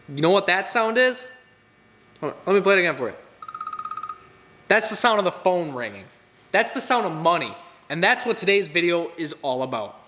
You know what that sound is? Hold on, let me play it again for you. That's the sound of the phone ringing. That's the sound of money. And that's what today's video is all about.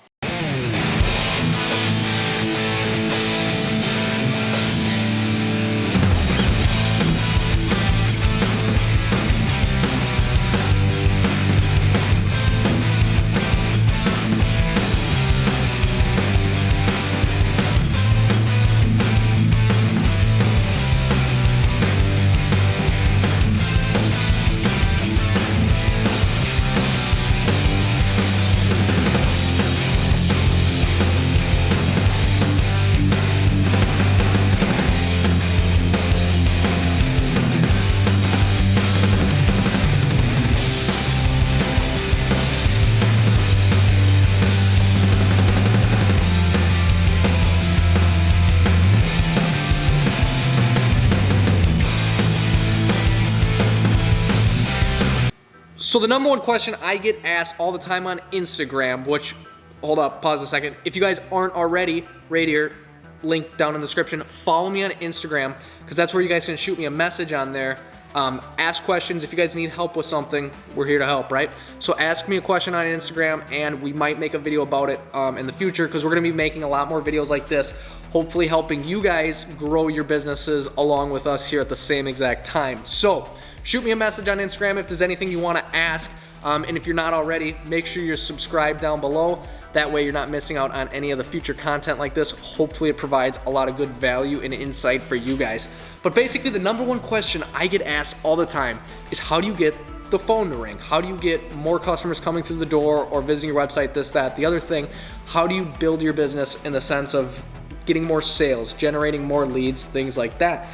So the number one question I get asked all the time on Instagram, which, hold up, pause a second. If you guys aren't already, right here, link down in the description, follow me on Instagram, because that's where you guys can shoot me a message on there. Ask questions. If you guys need help with something, we're here to help, right? So ask me a question on Instagram, and we might make a video about it in the future, because we're going to be making a lot more videos like this, hopefully helping you guys grow your businesses along with us here at the same exact time. So shoot me a message on Instagram if there's anything you want to ask. And if you're not already, make sure you're subscribed down below. That way you're not missing out on any of the future content like this. Hopefully it provides a lot of good value and insight for you guys. But basically the number one question I get asked all the time is, how do you get the phone to ring? How do you get more customers coming through the door or visiting your website, this, that, the other thing? How do you build your business in the sense of getting more sales, generating more leads, things like that?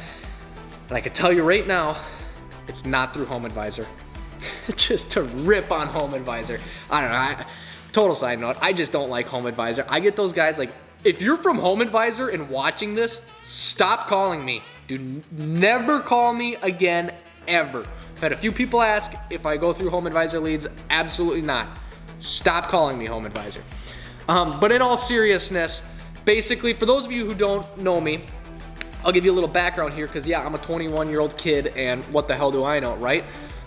And I can tell you right now, it's not through HomeAdvisor. Just to rip on HomeAdvisor. I don't know. Total side note, I just don't like HomeAdvisor. I get those guys like, if you're from HomeAdvisor and watching this, stop calling me. Do never call me again, ever. I've had a few people ask if I go through HomeAdvisor leads. Absolutely not. Stop calling me HomeAdvisor. But in all seriousness, basically, for those of you who don't know me, I'll give you a little background here, because yeah, I'm a 21-year-old kid, and what the hell do I know, right?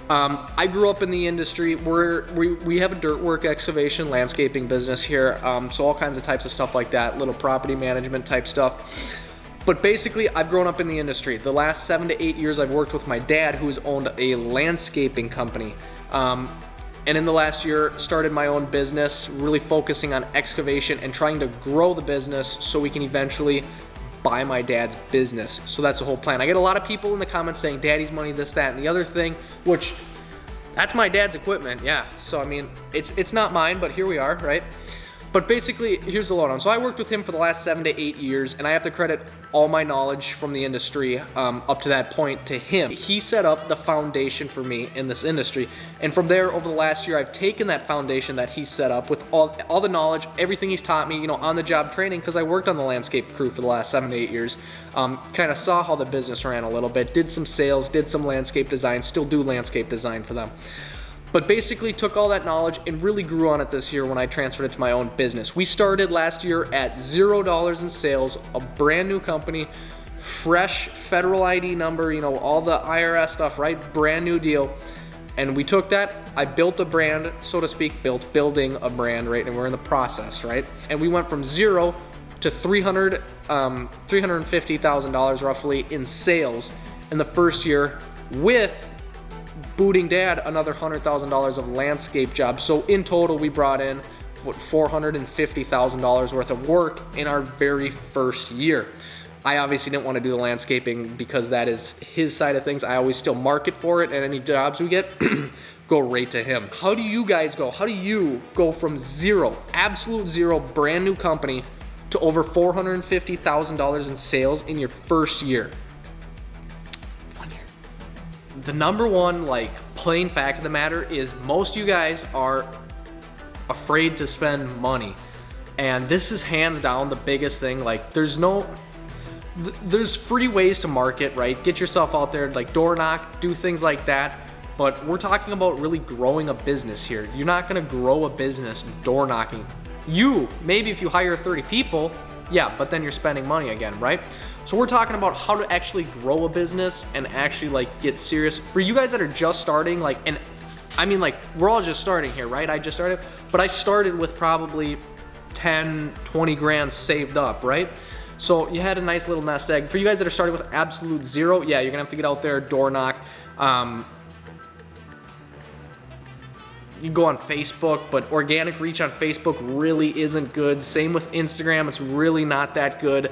I grew up in the industry. We have a dirt work, excavation, landscaping business here, so all kinds of types of stuff like that, little property management type stuff. But basically, I've grown up in the industry. The last 7 to 8 years, I've worked with my dad, who's owned a landscaping company. And in the last year, started my own business, really focusing on excavation and trying to grow the business so we can eventually buy my dad's business. So that's the whole plan. I get a lot of people in the comments saying, daddy's money, this, that, and the other thing, which that's my dad's equipment, yeah. So I mean, it's not mine, but here we are, right? But basically, here's the lowdown. So I worked with him for the last 7 to 8 years, and I have to credit all my knowledge from the industry up to that point to him. He set up the foundation for me in this industry, and from there, over the last year, I've taken that foundation that he set up with all the knowledge, everything he's taught me, you know, on the job training, because I worked on the landscape crew for the last 7 to 8 years, kind of saw how the business ran a little bit, did some sales, did some landscape design, still do landscape design for them. But basically took all that knowledge and really grew on it this year when I transferred it to my own business. We started last year at $0 in sales, a brand new company, fresh federal ID number, you know, all the IRS stuff, right? Brand new deal. And we took that, I built a brand, so to speak, building a brand, right? And we're in the process, right? And we went from 0 to $350,000 roughly in sales in the first year, with booting dad another $100,000 of landscape jobs. So in total, we brought in what, $450,000 worth of work in our very first year. I obviously didn't want to do the landscaping because that is his side of things. I always still market for it, and any jobs we get go right to him. How do you guys go? How do you go from zero, absolute zero, brand new company to over $450,000 in sales in your first year? The number one, like, plain fact of the matter is most of you guys are afraid to spend money. And this is hands down the biggest thing. Like, there's free ways to market, right? Get yourself out there, like door knock, do things like that. But we're talking about really growing a business here. You're not gonna grow a business door knocking. Maybe if you hire 30 people, yeah, but then you're spending money again, right? So we're talking about how to actually grow a business and actually like get serious. For you guys that are just starting, like, and I mean, like, we're all just starting here, right? I just started, but I started with probably 10, 20 grand saved up, right? So you had a nice little nest egg. For you guys that are starting with absolute zero, yeah, you're gonna have to get out there, door knock. You can go on Facebook, but organic reach on Facebook really isn't good. Same with Instagram, it's really not that good.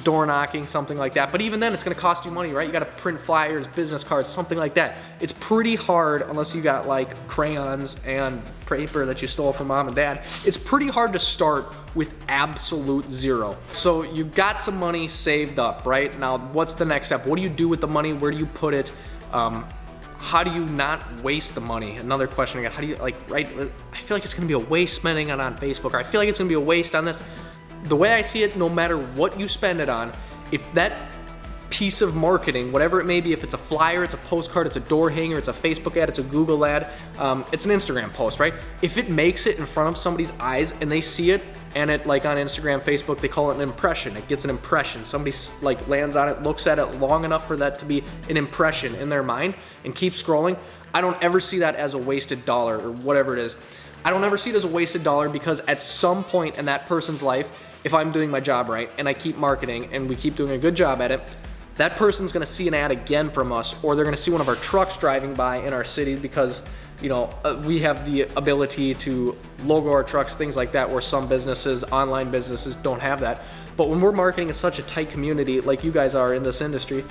Door knocking, something like that. But even then, it's gonna cost you money, right? You gotta print flyers, business cards, something like that. It's pretty hard, unless you got like crayons and paper that you stole from mom and dad. It's pretty hard to start with absolute zero. So you got some money saved up, right? Now, what's the next step? What do you do with the money? Where do you put it? How do you not waste the money? Another question again. How do you, like, right? I feel like it's gonna be a waste spending it on Facebook, or I feel like it's gonna be a waste on this. The way I see it, no matter what you spend it on, if that piece of marketing, whatever it may be, if it's a flyer, it's a postcard, it's a door hanger, it's a Facebook ad, it's a Google ad, it's an Instagram post, right? If it makes it in front of somebody's eyes and they see it, and it, like on Instagram, Facebook, they call it an impression. It gets an impression. Somebody like lands on it, looks at it long enough for that to be an impression in their mind and keeps scrolling. I don't ever see that as a wasted dollar or whatever it is. I don't ever see it as a wasted dollar, because at some point in that person's life, if I'm doing my job right and I keep marketing and we keep doing a good job at it, that person's gonna see an ad again from us, or they're gonna see one of our trucks driving by in our city, because you know, we have the ability to logo our trucks, things like that, where some businesses, online businesses, don't have that. But when we're marketing in such a tight community like you guys are in this industry,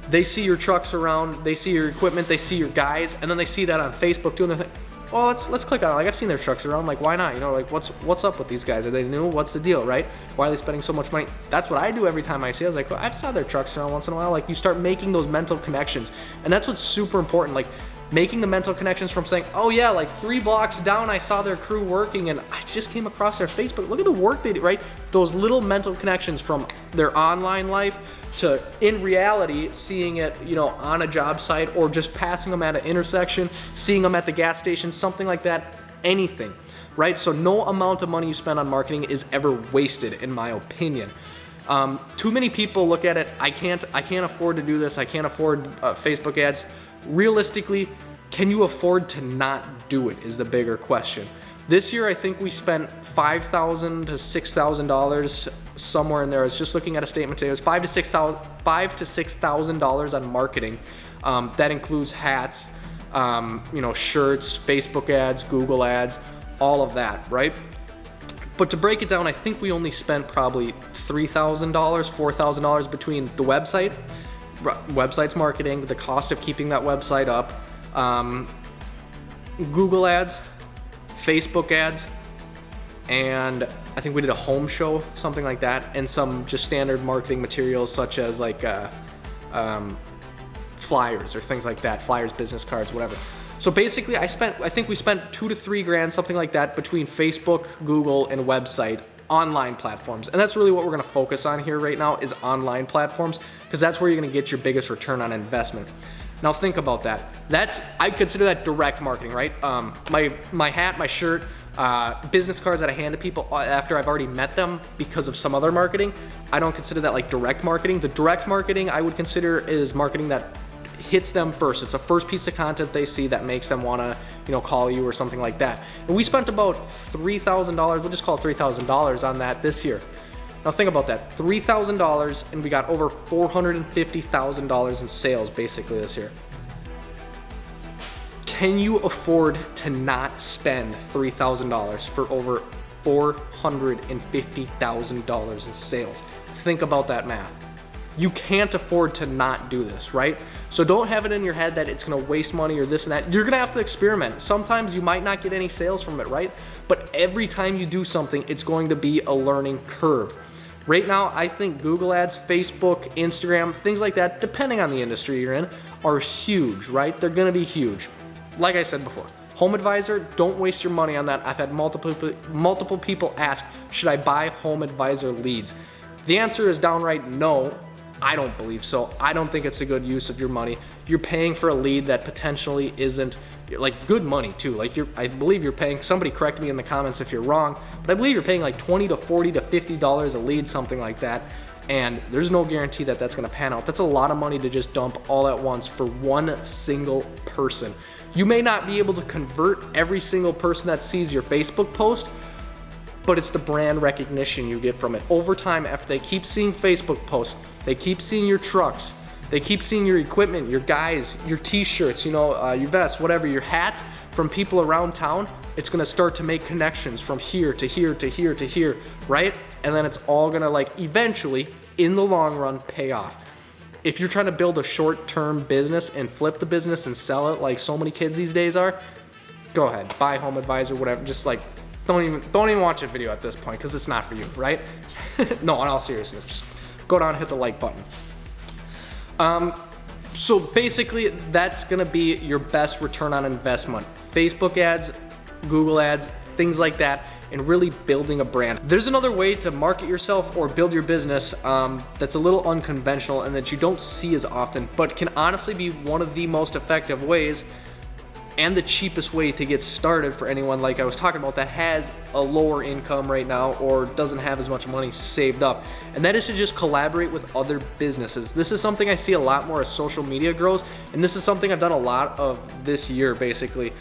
they see your trucks around, they see your equipment, they see your guys, and then they see that on Facebook too, and they're like, well, let's click on it. Like, I've seen their trucks around. Like, why not? You know, like, what's up with these guys? Are they new? What's the deal, right? Why are they spending so much money? That's what I do every time I see it. I was like, well, I saw their trucks around once in a while. Like, you start making those mental connections, and that's what's super important. Like, making the mental connections from saying, oh yeah, like 3 blocks down, I saw their crew working, and I just came across their Facebook. Look at the work they do, right? Those little mental connections from their online life to, in reality, seeing it, you know, on a job site, or just passing them at an intersection, seeing them at the gas station, something like that, anything, right? So no amount of money you spend on marketing is ever wasted, in my opinion. Too many people look at it, I can't afford to do this, I can't afford Facebook ads. Realistically, can you afford to not do it is the bigger question. This year, I think we spent $5,000 to $6,000, somewhere in there. I was just looking at a statement today. It was $5,000 to $6,000 on marketing. That includes hats, you know, shirts, Facebook ads, Google ads, all of that, right? But to break it down, I think we only spent probably $3,000, $4,000 between the website's marketing, the cost of keeping that website up, Google ads, Facebook ads, and I think we did a home show, something like that, and some just standard marketing materials such as like flyers or things like that, flyers, business cards, whatever. So basically I think we spent 2 to 3 grand, something like that, between Facebook, Google, and website, online platforms. And that's really what we're gonna focus on here right now, is online platforms, because that's where you're gonna get your biggest return on investment. Now think about that. I consider that direct marketing, right? My hat, my shirt, business cards that I hand to people after I've already met them because of some other marketing, I don't consider that like direct marketing. The direct marketing I would consider is marketing that hits them first. It's the first piece of content they see that makes them wanna, you know, call you or something like that. And we spent about $3,000, we'll just call it $3,000 on that this year. Now think about that, $3,000, and we got over $450,000 in sales basically this year. Can you afford to not spend $3,000 for over $450,000 in sales? Think about that math. You can't afford to not do this, right? So don't have it in your head that it's gonna waste money or this and that. You're gonna have to experiment. Sometimes you might not get any sales from it, right? But every time you do something, it's going to be a learning curve. Right now, I think Google ads, Facebook, Instagram, things like that, depending on the industry you're in, are huge, right? They're gonna be huge. Like I said before, Home Advisor, don't waste your money on that. I've had multiple people ask, should I buy Home Advisor leads? The answer is downright no. I don't believe so. I don't think it's a good use of your money. You're paying for a lead that potentially isn't, like, good money too. Like, I believe you're paying, somebody correct me in the comments if you're wrong, but I believe you're paying like $20 to $40 to $50 a lead, something like that. And there's no guarantee that that's gonna pan out. That's a lot of money to just dump all at once for one single person. You may not be able to convert every single person that sees your Facebook post, but it's the brand recognition you get from it. Over time, after they keep seeing Facebook posts, they keep seeing your trucks, they keep seeing your equipment, your guys, your t-shirts, your vests, whatever, your hats from people around town, it's gonna start to make connections from here to here to here to here, right? And then it's all gonna eventually, in the long run, pay off. If you're trying to build a short-term business and flip the business and sell it like so many kids these days are, go ahead, buy Home Advisor, whatever, just don't even watch a video at this point because it's not for you, right? No, in all seriousness, just go down and hit the like button. So basically, that's gonna be your best return on investment. Facebook ads, Google ads, things like that, and really building a brand. There's another way to market yourself or build your business that's a little unconventional and that you don't see as often, but can honestly be one of the most effective ways and the cheapest way to get started for anyone, like I was talking about, that has a lower income right now or doesn't have as much money saved up. And that is to just collaborate with other businesses. This is something I see a lot more as social media grows, and this is something I've done a lot of this year, basically.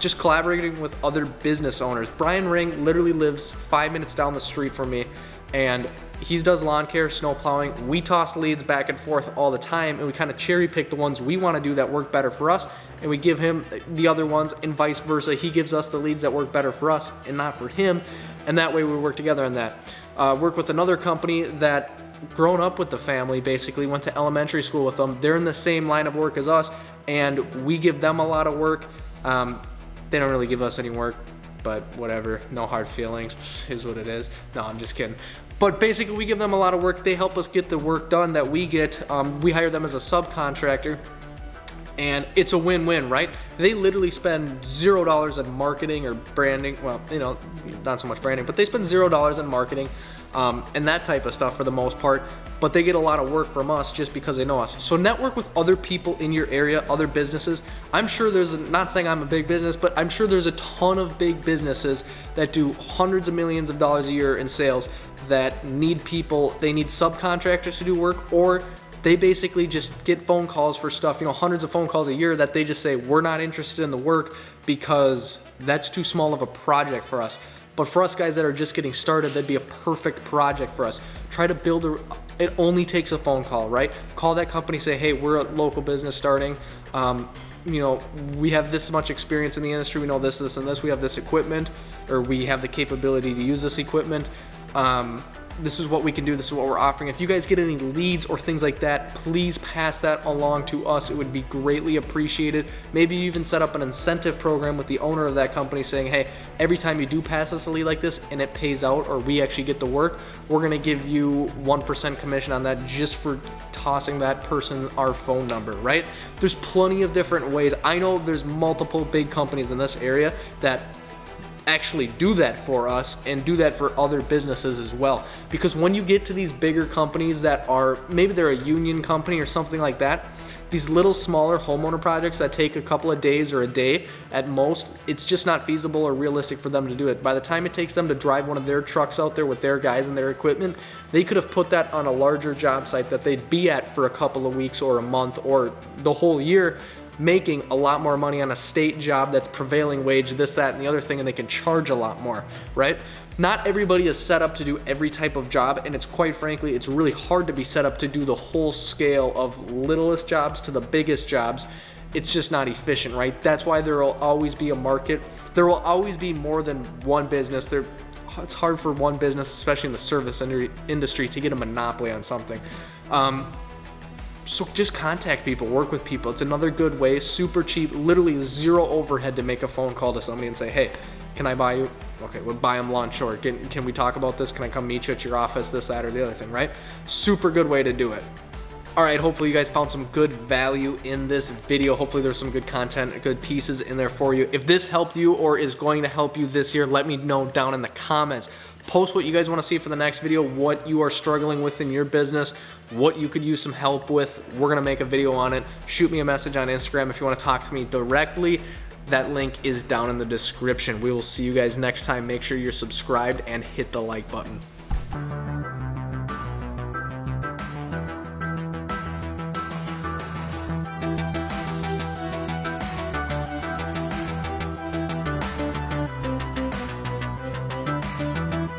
Just collaborating with other business owners. Brian Ring literally lives 5 minutes down the street from me, and he does lawn care, snow plowing. We toss leads back and forth all the time, and we kind of cherry pick the ones we want to do that work better for us, and we give him the other ones, and vice versa. He gives us the leads that work better for us and not for him, and that way we work together on that. Work with another company that grown up with the family, basically went to elementary school with them. They're in the same line of work as us, and we give them a lot of work. They don't really give us any work, but whatever, no hard feelings, is what it is. No, I'm just kidding. But basically, we give them a lot of work. They help us get the work done that we get. We hire them as a subcontractor, and it's a win-win, right? They literally spend $0 on marketing or branding. Well, not so much branding, but they spend $0 on marketing and that type of stuff for the most part. But they get a lot of work from us just because they know us. So network with other people in your area, other businesses. I'm sure not saying I'm a big business, but I'm sure there's a ton of big businesses that do hundreds of millions of dollars a year in sales that need people. They need subcontractors to do work, or they basically just get phone calls for stuff, hundreds of phone calls a year that they just say, we're not interested in the work because that's too small of a project for us. But for us guys that are just getting started, that'd be a perfect project for us. Try to build it only takes a phone call, right? Call that company, say, hey, we're a local business starting. We have this much experience in the industry. We know this, this, and this. We have this equipment, or we have the capability to use this equipment. This is what we can do. This is what we're offering. If you guys get any leads or things like that, please pass that along to us. It would be greatly appreciated. Maybe you even set up an incentive program with the owner of that company saying, hey, every time you do pass us a lead like this and it pays out, or we actually get the work, we're gonna give you 1% commission on that just for tossing that person our phone number, right? There's plenty of different ways. I know there's multiple big companies in this area that actually do that for us and do that for other businesses as well. Because when you get to these bigger companies that are, maybe they're a union company or something like that, these little smaller homeowner projects that take a couple of days or a day at most, it's just not feasible or realistic for them to do it. By the time it takes them to drive one of their trucks out there with their guys and their equipment, they could have put that on a larger job site that they'd be at for a couple of weeks or a month or the whole year, making a lot more money on a state job that's prevailing wage, this, that, and the other thing, and they can charge a lot more, right? Not everybody is set up to do every type of job, and it's quite frankly, it's really hard to be set up to do the whole scale of littlest jobs to the biggest jobs. It's just not efficient, right? That's why there will always be a market. There will always be more than one business. It's hard for one business, especially in the service industry, to get a monopoly on something. So just contact people, work with people. It's another good way, super cheap, literally zero overhead to make a phone call to somebody and say, hey, can I buy you? Okay, we'll buy them lunch, or can we talk about this? Can I come meet you at your office, this, that, or the other thing, right? Super good way to do it. All right, hopefully you guys found some good value in this video. Hopefully there's some good content, good pieces in there for you. If this helped you or is going to help you this year, let me know down in the comments. Post what you guys want to see for the next video, what you are struggling with in your business, what you could use some help with. We're going to make a video on it. Shoot me a message on Instagram if you want to talk to me directly. That link is down in the description. We will see you guys next time. Make sure you're subscribed and hit the like button.